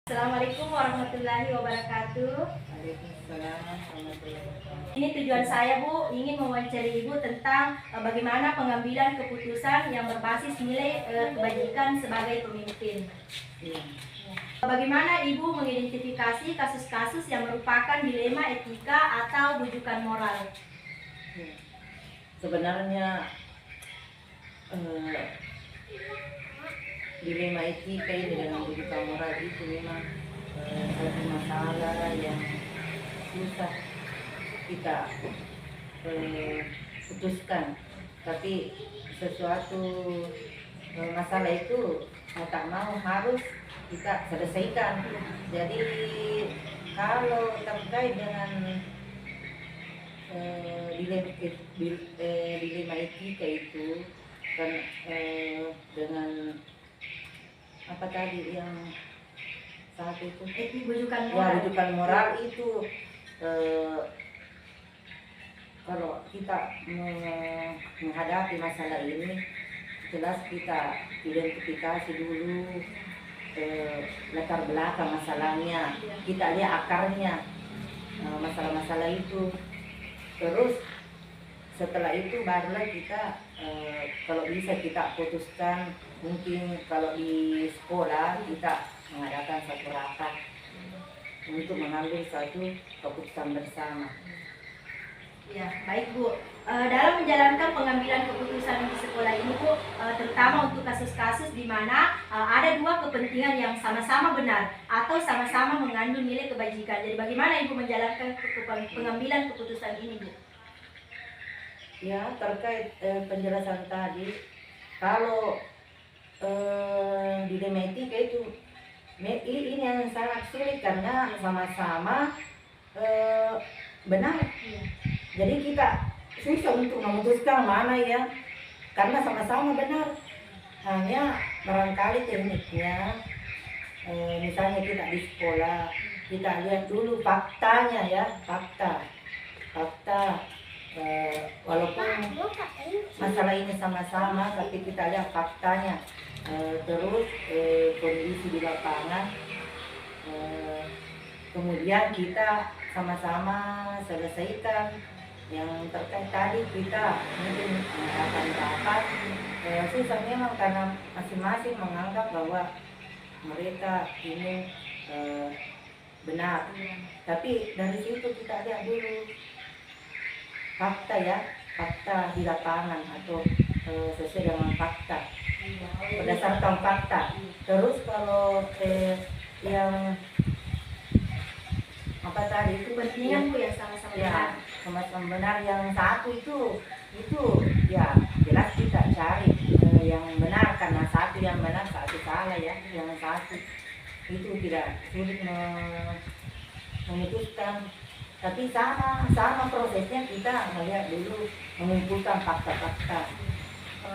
Assalamualaikum warahmatullahi wabarakatuh. Waalaikumsalam warahmatullahi wabarakatuh. Ini tujuan saya, Bu, ingin mewawancari Ibu tentang bagaimana pengambilan keputusan yang berbasis nilai kebajikan sebagai pemimpin. Iya. Bagaimana Ibu mengidentifikasi kasus-kasus yang merupakan dilema etika atau bujukan moral? Iya. Sebenarnya dilema etika ini dengan bujukan moral itu memang satu masalah yang susah kita putuskan, tapi sesuatu masalah itu mau tak mau harus kita selesaikan. Jadi kalau terkait dengan dilema etika itu kan dengan apa tadi yang satu itu Bujukan ya, moral. rujukan moral itu kalau kita menghadapi masalah ini jelas kita identifikasi dulu latar belakang masalahnya, kita lihat akarnya masalah-masalah itu, terus setelah itu barulah kita kalau bisa kita putuskan. Mungkin kalau di sekolah kita mengadakan satu rapat untuk mengambil satu keputusan bersama. Ya, baik Bu. Dalam menjalankan pengambilan keputusan di sekolah ini, Bu, terutama untuk kasus-kasus di mana ada dua kepentingan yang sama-sama benar atau sama-sama mengandung nilai kebajikan. Jadi bagaimana Ibu menjalankan pengambilan keputusan ini, Bu? Ya, terkait penjelasan tadi, kalau dilema etika itu ini yang sangat sulit karena sama-sama benar. Jadi kita susah untuk memutuskan mana ya, karena sama-sama benar. Hanya barangkali tekniknya, misalnya kita di sekolah, kita lihat dulu faktanya ya, fakta. Walaupun masalah ini sama-sama, tapi kita lihat faktanya. Terus kondisi di lapangan, kemudian kita sama-sama selesaikan. Yang terkait tadi kita mungkin akan dapat susah memang karena masing-masing menganggap bahwa mereka ini benar. Tapi dari situ kita lihat dulu fakta ya, fakta di lapangan atau sesuai dengan fakta, berdasarkan fakta. Terus kalau yang apa tadi itu Kepentingan Bu ya sama-sama benar. ya, sama-sama benar. Yang satu itu ya jelas kita cari yang benar, karena satu yang benar satu salah ya. Yang satu itu tidak sulit memutuskan, tapi sama prosesnya kita melihat dulu, mengumpulkan fakta-fakta.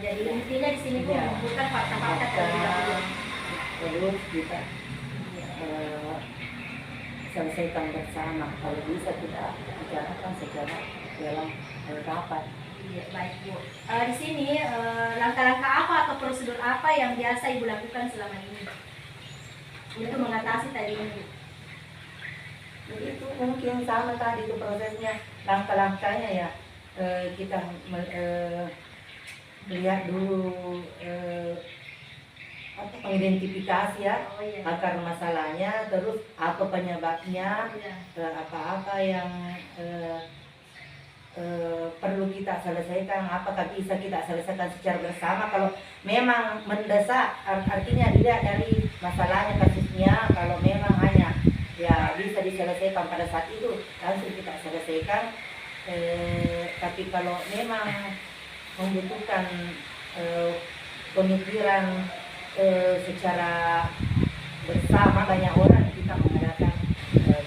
Jadi intinya di sini Bu Ya, mengumpulkan fakta-fakta terlebih dahulu. terus kita selesaikan bersama. Kalau bisa kita bicarakan secara dalam rapat. Iya, baik Bu. Di sini langkah-langkah apa atau prosedur apa yang biasa Ibu lakukan selama ini untuk mengatasi tadi ini? Jadi itu mungkin sama tadi itu prosesnya, langkah-langkahnya ya. Kita melihat dulu mengidentifikasi ya Oh iya. akar masalahnya, terus apa penyebabnya, Iya. apa yang perlu kita selesaikan, apakah bisa kita selesaikan secara bersama. Kalau memang mendesak, artinya dilihat dari masalahnya, kasusnya. Kalau memang hanya ya bisa diselesaikan pada saat itu, langsung kita selesaikan. Tapi kalau memang membutuhkan pemikiran secara bersama banyak orang, kita mengadakan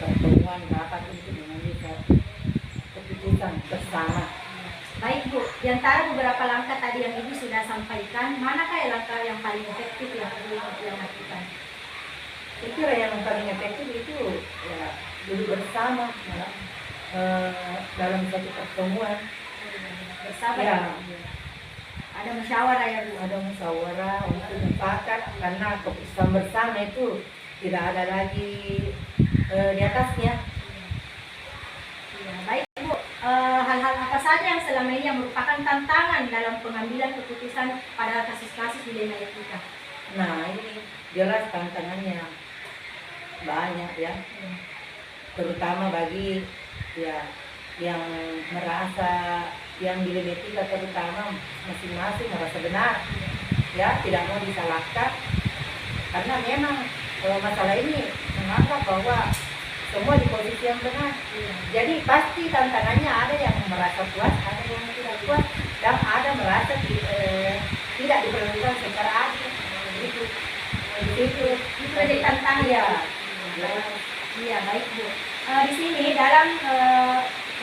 pertemuan rapat untuk mengambil keputusan bersama. Baik Bu, di antara beberapa langkah tadi yang Ibu sudah sampaikan, manakah langkah yang paling efektif yang perlu Ibu lakukan? Saya kira yang paling efektif itu ya duduk bersama dalam satu pertemuan Bersama ya. Ada musyawarah ya Bu. Ada musyawarah untuk mufakat, karena keputusan bersama itu tidak ada lagi di atasnya. Ya, baik Bu. Hal-hal apa saja yang selama ini yang merupakan tantangan dalam pengambilan keputusan pada kasus-kasus dilema etika? Nah ini jelas tantangannya banyak ya, terutama bagi ya yang merasa yang dilema etika, terutama masing-masing merasa benar ya, tidak mau disalahkan, karena memang masalah ini menganggap bahwa semua di posisi yang benar. Jadi pasti tantangannya ada yang merasa puas, ada yang tidak puas, dan ada merasa tidak diperlakukan secara adil. Itu Itu menjadi tantangan ya. Iya, baik Bu. Di sini dalam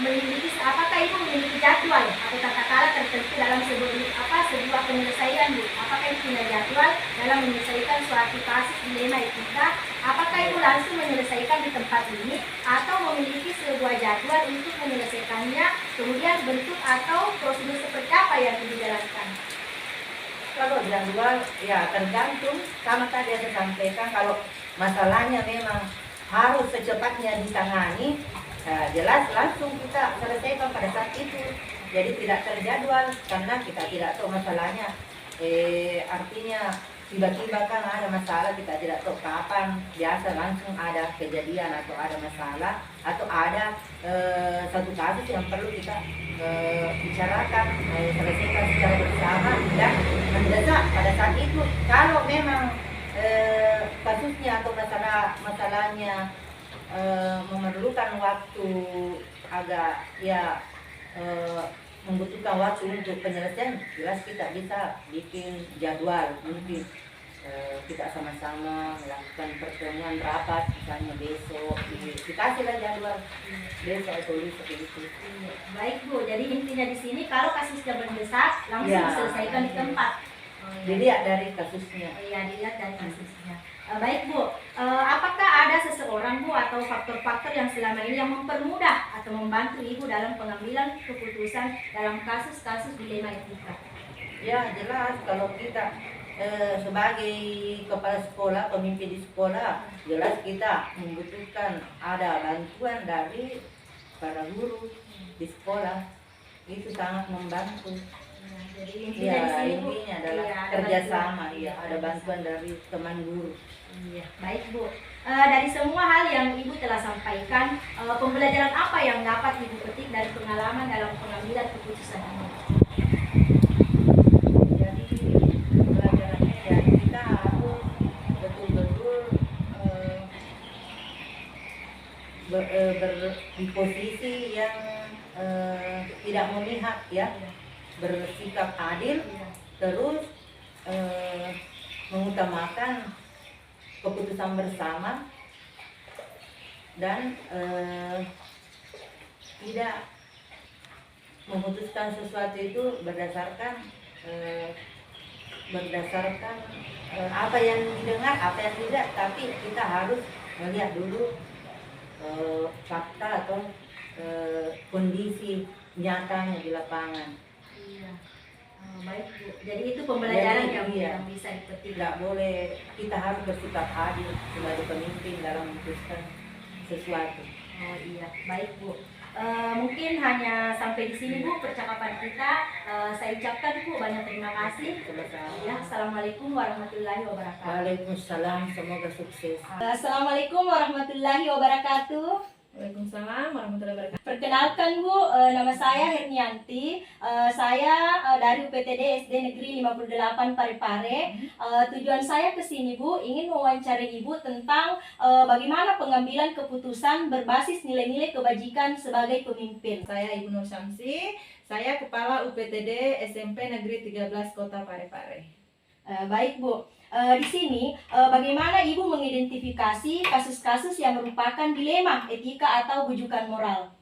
memiliki, apakah Ibu memiliki jadwal atau tata cara tertentu dalam sebuah penyelesaian Bu? Apakah Ibu punya jadwal dalam menyelesaikan suatu kasus dilema etika? Apakah Ibu langsung menyelesaikan di tempat ini atau memiliki sebuah jadwal untuk menyelesaikannya? Kemudian bentuk atau prosedur seperti apa yang Ibu jalankan? Kalau jadwal ya tergantung, sama tadi saya sampaikan, kalau masalahnya memang harus secepatnya ditangani, jelas langsung kita selesaikan pada saat itu. Jadi tidak terjadwal karena kita tidak tahu masalahnya. Artinya tiba-tiba kan ada masalah, kita tidak tahu kapan. Biasa langsung ada kejadian atau ada masalah atau ada satu kasus yang perlu kita bicarakan, selesaikan secara bersama dan mendesak pada saat itu. Kalau memang kasusnya atau masalahnya memerlukan waktu agak ya membutuhkan waktu untuk penyelesaian, jelas kita bisa bikin jadwal, mungkin kita sama-sama melakukan pertemuan rapat, misalnya besok, dikasihlah jadwal besok atau lusa begitu. Baik Bu, jadi intinya di sini kalau kasusnya mendesak langsung Ya, diselesaikan di tempat. dilihat dari kasusnya. Iya, dilihat dari kasusnya. Baik Bu, apakah ada seseorang Bu atau faktor-faktor yang selama ini yang mempermudah atau membantu Ibu dalam pengambilan keputusan dalam kasus-kasus dilema etika? Ya jelas, kalau kita sebagai kepala sekolah, pemimpin di sekolah, jelas kita membutuhkan ada bantuan dari para guru di sekolah, itu sangat membantu. Jadi intinya di Ya, sini Bu, intinya adalah iya, ada kerjasama, bantuan. ya ada bantuan dari teman guru. Iya, baik Bu. Dari semua hal yang Ibu telah sampaikan, pembelajaran apa yang dapat Ibu petik dari pengalaman dalam pengambilan keputusan ini? Jadi pelajarannya ya kita harus betul-betul di posisi yang tidak memihak ya, bersikap adil, terus mengutamakan keputusan bersama dan tidak memutuskan sesuatu itu berdasarkan apa yang didengar, apa yang tidak, tapi kita harus melihat dulu fakta atau kondisi nyatanya di lapangan. Iya. Baik Bu. Jadi itu pembelajaran Jadi, yang bisa dipetik. Tidak boleh, kita harus bersikap adil sebagai pemimpin dalam memutuskan sesuatu. Oh iya, baik Bu. Mungkin hanya sampai di sini Bu percakapan kita. Saya ucapkan Bu banyak terima kasih. Ya, Assalamualaikum warahmatullahi wabarakatuh. Waalaikumsalam, semoga sukses. Assalamualaikum warahmatullahi wabarakatuh. Waalaikumsalam warahmatullahi wabarakatuh. Perkenalkan Bu, nama saya Hernianti. Saya dari UPTD SD Negeri 58 Parepare. Tujuan saya ke sini Bu, ingin mewawancarai Ibu tentang bagaimana pengambilan keputusan berbasis nilai-nilai kebajikan sebagai pemimpin. Saya Ibu Nur Syamsi, saya Kepala UPTD SMP Negeri 13 Kota Parepare. Baik Bu, di sini bagaimana Ibu mengidentifikasi kasus-kasus yang merupakan dilema etika atau bujukan moral?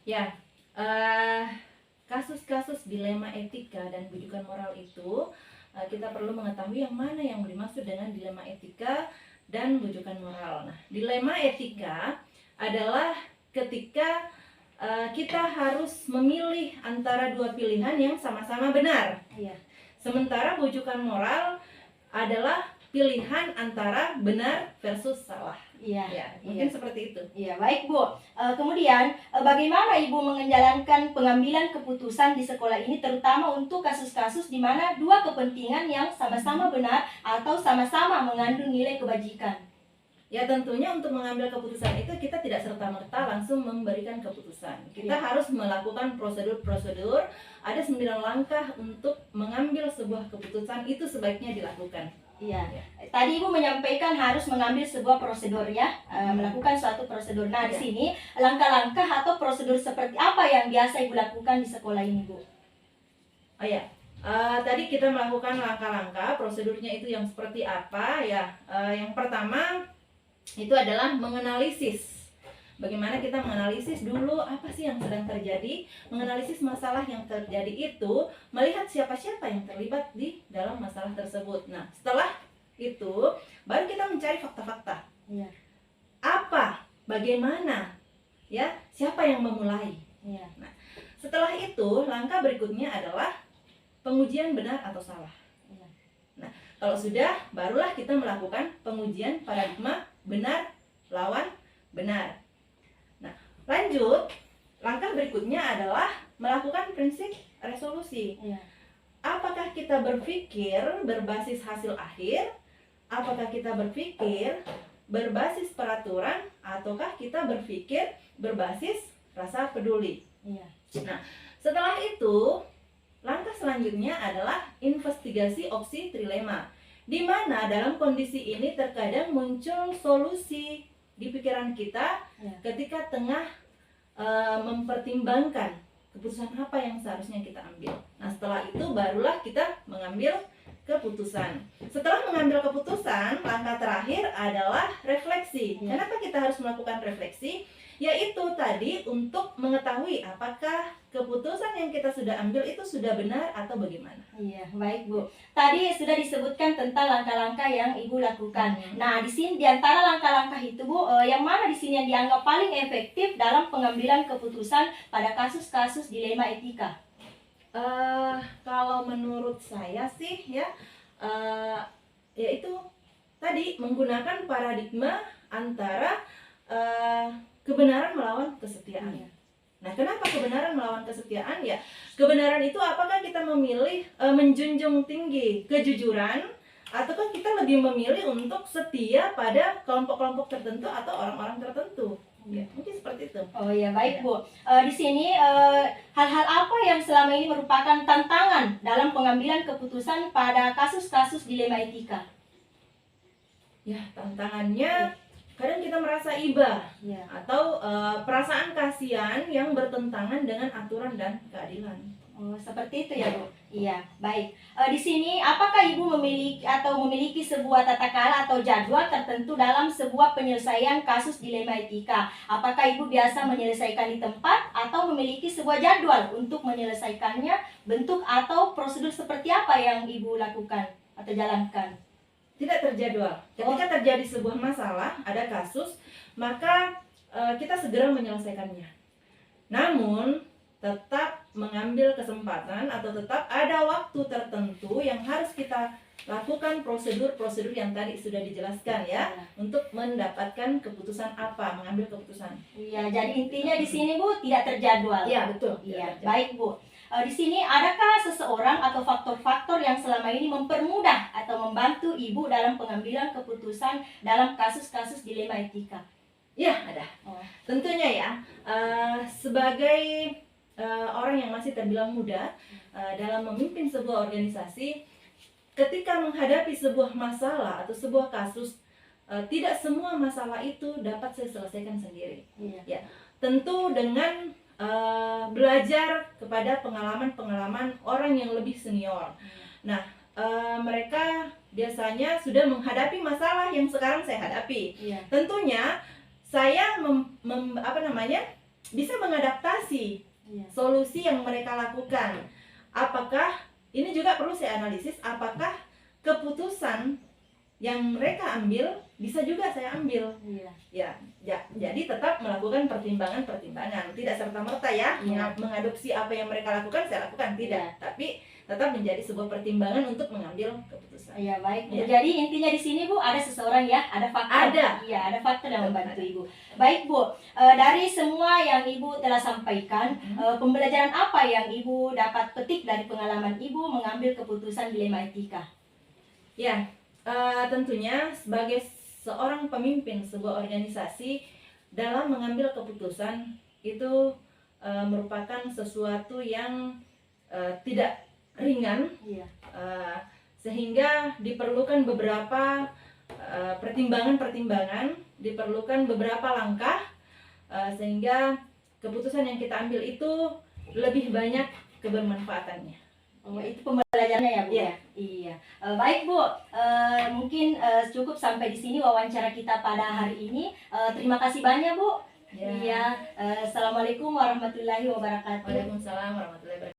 Ya, kasus-kasus dilema etika dan bujukan moral itu kita perlu mengetahui yang mana yang dimaksud dengan dilema etika dan bujukan moral. Nah, dilema etika adalah ketika kita harus memilih antara dua pilihan yang sama-sama benar. Iya. Sementara bujukan moral adalah pilihan antara benar versus salah. Iya. Ya, mungkin seperti itu. Iya, baik Bu. Kemudian bagaimana Ibu menjalankan pengambilan keputusan di sekolah ini, terutama untuk kasus-kasus di mana dua kepentingan yang sama-sama benar atau sama-sama mengandung nilai kebajikan? Ya, tentunya untuk mengambil keputusan itu kita tidak serta-merta langsung memberikan keputusan. Kita harus melakukan prosedur-prosedur, ada 9 langkah untuk mengambil sebuah keputusan, itu sebaiknya dilakukan. Iya. Tadi Ibu menyampaikan harus mengambil sebuah prosedur ya, melakukan suatu prosedur. Nah, di sini langkah-langkah atau prosedur seperti apa yang biasa Ibu lakukan di sekolah ini, Bu? Oh ya, tadi kita melakukan langkah-langkah, prosedurnya itu yang seperti apa ya? Yang pertama itu adalah menganalisis. Bagaimana kita menganalisis dulu apa sih yang sedang terjadi, menganalisis masalah yang terjadi itu, melihat siapa-siapa yang terlibat di dalam masalah tersebut. Nah, setelah itu baru kita mencari fakta-fakta. Iya. Apa, bagaimana, ya, siapa yang memulai. Iya. Nah, setelah itu langkah berikutnya adalah pengujian benar atau salah. Iya. Nah, kalau sudah, barulah kita melakukan pengujian paradigma benar lawan benar. Nah, lanjut, langkah berikutnya adalah melakukan prinsip resolusi. Iya. Apakah kita berpikir berbasis hasil akhir? Apakah kita berpikir berbasis peraturan? Ataukah kita berpikir berbasis rasa peduli? Iya. Nah, setelah itu, langkah selanjutnya adalah investigasi opsi trilema, di mana dalam kondisi ini terkadang muncul solusi di pikiran kita ketika tengah mempertimbangkan keputusan apa yang seharusnya kita ambil. Nah, setelah itu barulah kita mengambil keputusan. Setelah mengambil keputusan, langkah terakhir adalah refleksi. Kenapa kita harus melakukan refleksi? Yaitu tadi untuk mengetahui apakah keputusan yang kita sudah ambil itu sudah benar atau bagaimana. Iya, baik Bu. Tadi sudah disebutkan tentang langkah-langkah yang Ibu lakukan. Nah, di sini di antara langkah-langkah itu Bu, yang mana di sini yang dianggap paling efektif dalam pengambilan keputusan pada kasus-kasus dilema etika? Kalau menurut saya sih ya, yaitu tadi menggunakan paradigma antara kebenaran melawan kesetiaan. Nah, kenapa kebenaran melawan kesetiaan? Ya, kebenaran itu apakah kita memilih menjunjung tinggi kejujuran, ataukah kita lebih memilih untuk setia pada kelompok-kelompok tertentu atau orang-orang tertentu? Ya, mungkin seperti itu. Oh ya, baik Bu. Di sini hal-hal apa yang selama ini merupakan tantangan dalam pengambilan keputusan pada kasus-kasus dilema etika? Ya, tantangannya kadang kita merasa iba atau perasaan kasihan yang bertentangan dengan aturan dan keadilan. Oh, seperti itu ya Bu. Iya, baik. Di sini apakah Ibu memiliki sebuah tata cara atau jadwal tertentu dalam sebuah penyelesaian kasus dilema etika? Apakah Ibu biasa menyelesaikan di tempat atau memiliki sebuah jadwal untuk menyelesaikannya? Bentuk atau prosedur seperti apa yang Ibu lakukan atau jalankan? Tidak terjadwal. Ketika terjadi sebuah masalah, ada kasus, maka kita segera menyelesaikannya. Namun, tetap mengambil kesempatan atau tetap ada waktu tertentu yang harus kita lakukan prosedur-prosedur yang tadi sudah dijelaskan ya, untuk mendapatkan keputusan apa, mengambil keputusan. Iya, jadi intinya di sini Bu tidak terjadwal. Iya, betul. Iya, baik Bu. Di sini adakah seseorang atau faktor-faktor yang selama ini mempermudah atau membantu Ibu dalam pengambilan keputusan dalam kasus-kasus dilema etika? Iya, ada. Tentunya ya, sebagai orang yang masih terbilang muda dalam memimpin sebuah organisasi, ketika menghadapi sebuah masalah atau sebuah kasus, tidak semua masalah itu dapat saya selesaikan sendiri. Ya, tentu dengan belajar kepada pengalaman-pengalaman orang yang lebih senior. Nah, mereka biasanya sudah menghadapi masalah yang sekarang saya hadapi. Tentunya saya bisa mengadaptasi solusi yang mereka lakukan. Apakah ini juga perlu saya analisis, apakah keputusan yang mereka ambil bisa juga saya ambil. Jadi tetap melakukan pertimbangan-pertimbangan, tidak serta-merta ya mengadopsi apa yang mereka lakukan saya lakukan, tidak. Tapi tetap menjadi sebuah pertimbangan untuk mengambil keputusan. Iya, baik Bu. Ya. Jadi intinya di sini Bu ada seseorang ya, ada faktor. Ada. Iya, ada faktor yang membantu Ibu. Baik Bu, dari semua yang Ibu telah sampaikan, pembelajaran apa yang Ibu dapat petik dari pengalaman Ibu mengambil keputusan dilema etika? Ya, tentunya sebagai seorang pemimpin sebuah organisasi dalam mengambil keputusan itu merupakan sesuatu yang tidak ringan, Iya. sehingga diperlukan beberapa pertimbangan-pertimbangan, diperlukan beberapa langkah, sehingga keputusan yang kita ambil itu lebih banyak kebermanfaatannya. Oh, itu pembelajarannya ya Bu? Iya. Iya. Baik Bu, mungkin cukup sampai di sini wawancara kita pada hari ini. Terima kasih banyak Bu. Ya. Iya. Assalamualaikum warahmatullahi wabarakatuh. Waalaikumsalam warahmatullahi wabarakatuh.